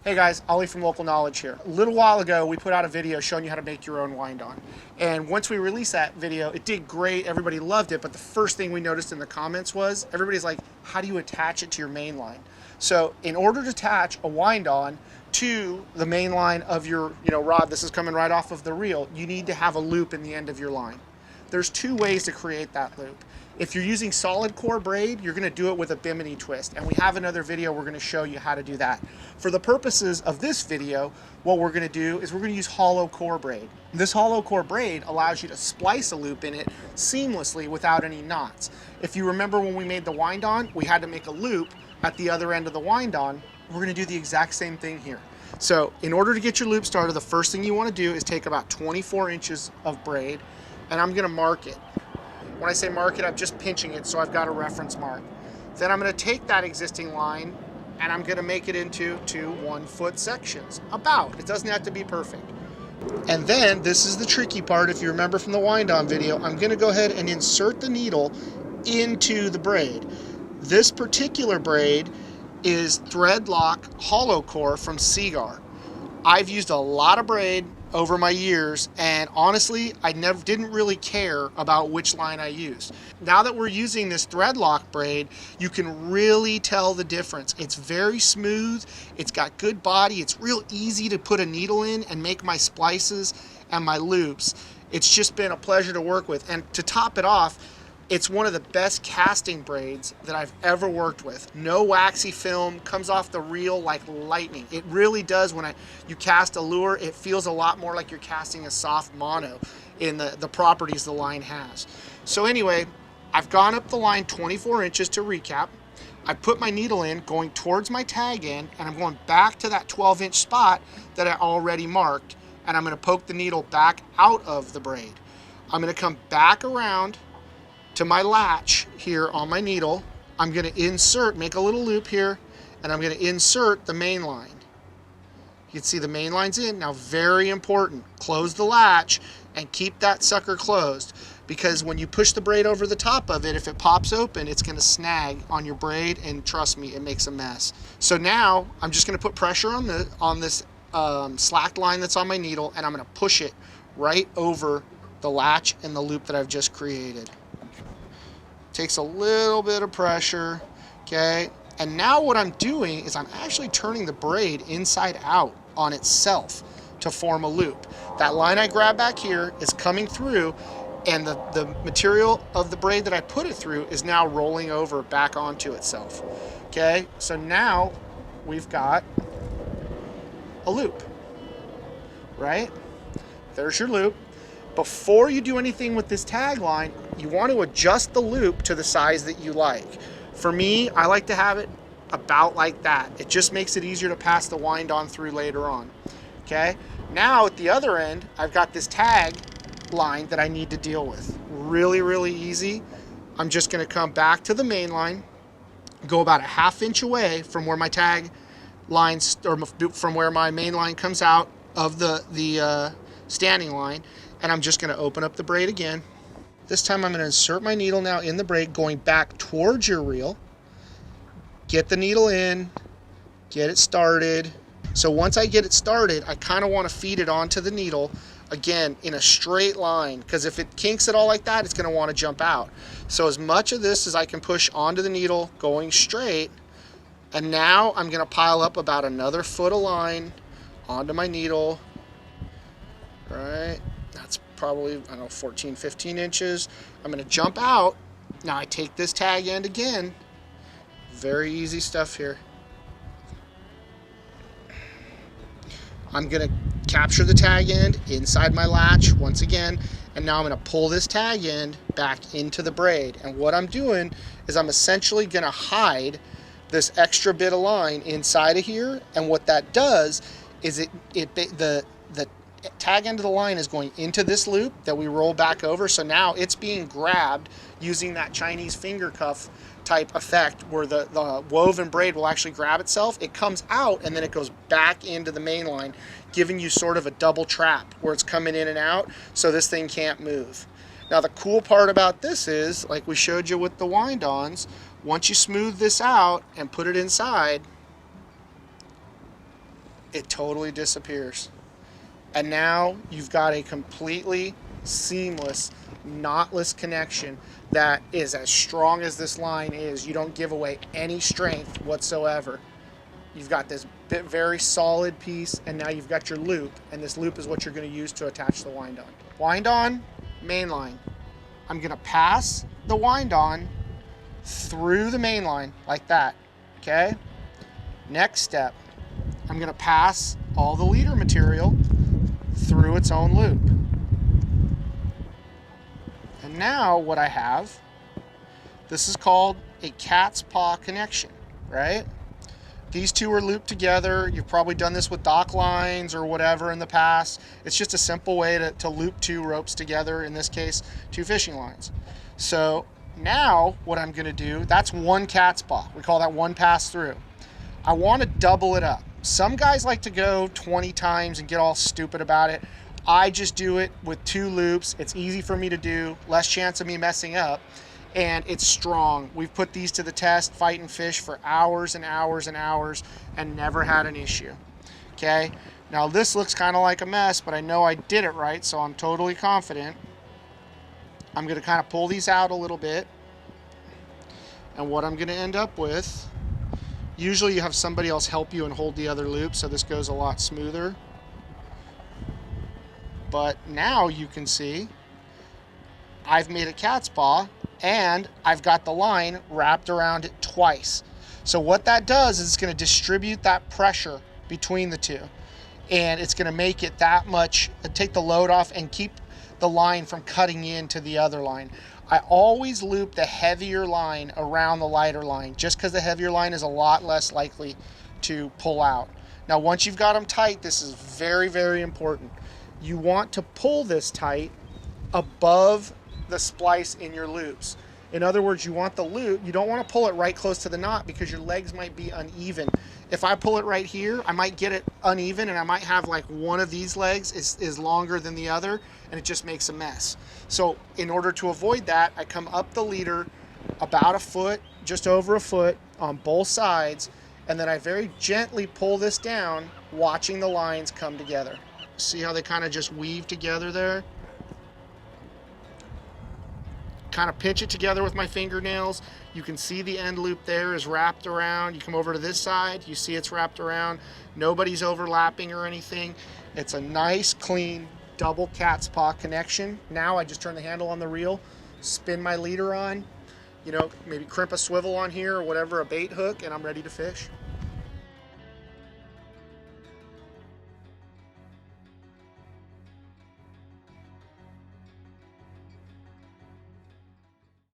Hey guys, Ali from Local Knowledge here. A little while ago, we put out a video showing you how to make your own wind-on. And once we released that video, it did great, everybody loved it, but the first thing we noticed in the comments was, everybody's like, how do you attach it to your main line? So in order to attach a wind-on to the main line of your rod, this is coming right off of the reel, you need to have a loop in the end of your line. There's two ways to create that loop. If you're using solid core braid, you're gonna do it with a bimini twist. And we have another video we're gonna show you how to do that. For the purposes of this video, what we're gonna do is we're gonna use hollow core braid. This hollow core braid allows you to splice a loop in it seamlessly without any knots. If you remember when we made the wind-on, we had to make a loop at the other end of the wind-on. We're gonna do the exact same thing here. So in order to get your loop started, the first thing you wanna do is take about 24 inches of braid, and I'm gonna mark it. When I say mark it, I'm just pinching it so I've got a reference mark. Then I'm gonna take that existing line and I'm gonna make it into two 1 foot sections. About, it doesn't have to be perfect. And then, this is the tricky part, if you remember from the wind-on video, I'm gonna go ahead and insert the needle into the braid. This particular braid is thread lock hollow core from Seagar. I've used a lot of braid over my years, and honestly, I didn't really care about which line I used. Now that we're using this thread lock braid, you can really tell the difference. It's very smooth, it's got good body, it's real easy to put a needle in and make my splices and my loops. It's just been a pleasure to work with, and to top it off, it's one of the best casting braids that I've ever worked with. No waxy film, comes off the reel like lightning. It really does. When you cast a lure, it feels a lot more like you're casting a soft mono in the properties the line has. So anyway, I've gone up the line 24 inches to recap. I put my needle in, going towards my tag end, and I'm going back to that 12-inch spot that I already marked, and I'm gonna poke the needle back out of the braid. I'm gonna come back around to my latch here on my needle. I'm gonna insert, make a little loop here, and I'm gonna insert the main line. You can see the main line's in. Now, very important, close the latch and keep that sucker closed, because when you push the braid over the top of it, if it pops open, it's gonna snag on your braid, and trust me, it makes a mess. So now, I'm just gonna put pressure on this slacked line that's on my needle, and I'm gonna push it right over the latch and the loop that I've just created. Takes a little bit of pressure, okay? And now what I'm doing is I'm actually turning the braid inside out on itself to form a loop. That line I grab back here is coming through, and the material of the braid that I put it through is now rolling over back onto itself, okay? So now we've got a loop, right? There's your loop. Before you do anything with this tagline, you want to adjust the loop to the size that you like. For me, I like to have it about like that. It just makes it easier to pass the wind-on through later on, okay? Now at the other end, I've got this tag line that I need to deal with. Really, really easy. I'm just gonna come back to the main line, go about a 1/2 inch away from where my tag lines, or from where my main line comes out of the standing line, and I'm just gonna open up the braid again. This time I'm gonna insert my needle now in the braid, going back towards your reel. Get the needle in, get it started. So once I get it started, I kinda wanna feed it onto the needle, again, in a straight line, because if it kinks at all like that, it's gonna wanna jump out. So as much of this as I can push onto the needle, going straight, and now I'm gonna pile up about another foot of line onto my needle, right? That's probably, I don't know, 14, 15 inches. I'm gonna jump out. Now I take this tag end again. Very easy stuff here. I'm gonna capture the tag end inside my latch once again, and now I'm gonna pull this tag end back into the braid. And what I'm doing is I'm essentially gonna hide this extra bit of line inside of here, and what that does is the tag end of the line is going into this loop that we roll back over, so now it's being grabbed using that Chinese finger cuff type effect where the woven braid will actually grab itself. It comes out and then it goes back into the main line, giving you sort of a double trap where it's coming in and out, so this thing can't move. Now the cool part about this is, like we showed you with the wind-ons, once you smooth this out and put it inside, it totally disappears. And now you've got a completely seamless, knotless connection that is as strong as this line is. You don't give away any strength whatsoever. You've got this very solid piece, and now you've got your loop, and this loop is what you're going to use to attach the wind on. Wind on, main line. I'm going to pass the wind on through the main line like that, okay? Next step, I'm going to pass all the leader material through its own loop. And now what I have, this is called a cat's paw connection, right? These two are looped together. You've probably done this with dock lines or whatever in the past. It's just a simple way to loop two ropes together, in this case, two fishing lines. So now what I'm gonna do, that's one cat's paw. We call that one pass through. I wanna double it up. Some guys like to go 20 times and get all stupid about it. I just do it with two loops. It's easy for me to do, less chance of me messing up, and it's strong. We've put these to the test, fighting fish for hours and hours and hours, and never had an issue, okay? Now this looks kind of like a mess, but I know I did it right, so I'm totally confident. I'm gonna kind of pull these out a little bit, and what I'm gonna end up with, usually you have somebody else help you and hold the other loop, so this goes a lot smoother. But now you can see I've made a cat's paw, and I've got the line wrapped around it twice. So what that does is it's going to distribute that pressure between the two, and it's going to make it that much, take the load off and keep the line from cutting into the other line. I always loop the heavier line around the lighter line, just because the heavier line is a lot less likely to pull out. Now once you've got them tight, this is very, very important. You want to pull this tight above the splice in your loops. In other words, you want the loop, you don't want to pull it right close to the knot because your legs might be uneven. If I pull it right here, I might get it uneven, and I might have like one of these legs is longer than the other, and it just makes a mess. So in order to avoid that, I come up the leader about a foot, just over a foot on both sides, and then I very gently pull this down, watching the lines come together. See how they kind of just weave together there? Kind of pinch it together with my fingernails. You can see the end loop there is wrapped around. You come over to this side, you see it's wrapped around. Nobody's overlapping or anything. It's a nice, clean, double cat's paw connection. Now I just turn the handle on the reel, spin my leader on, you know, maybe crimp a swivel on here or whatever, a bait hook, and I'm ready to fish.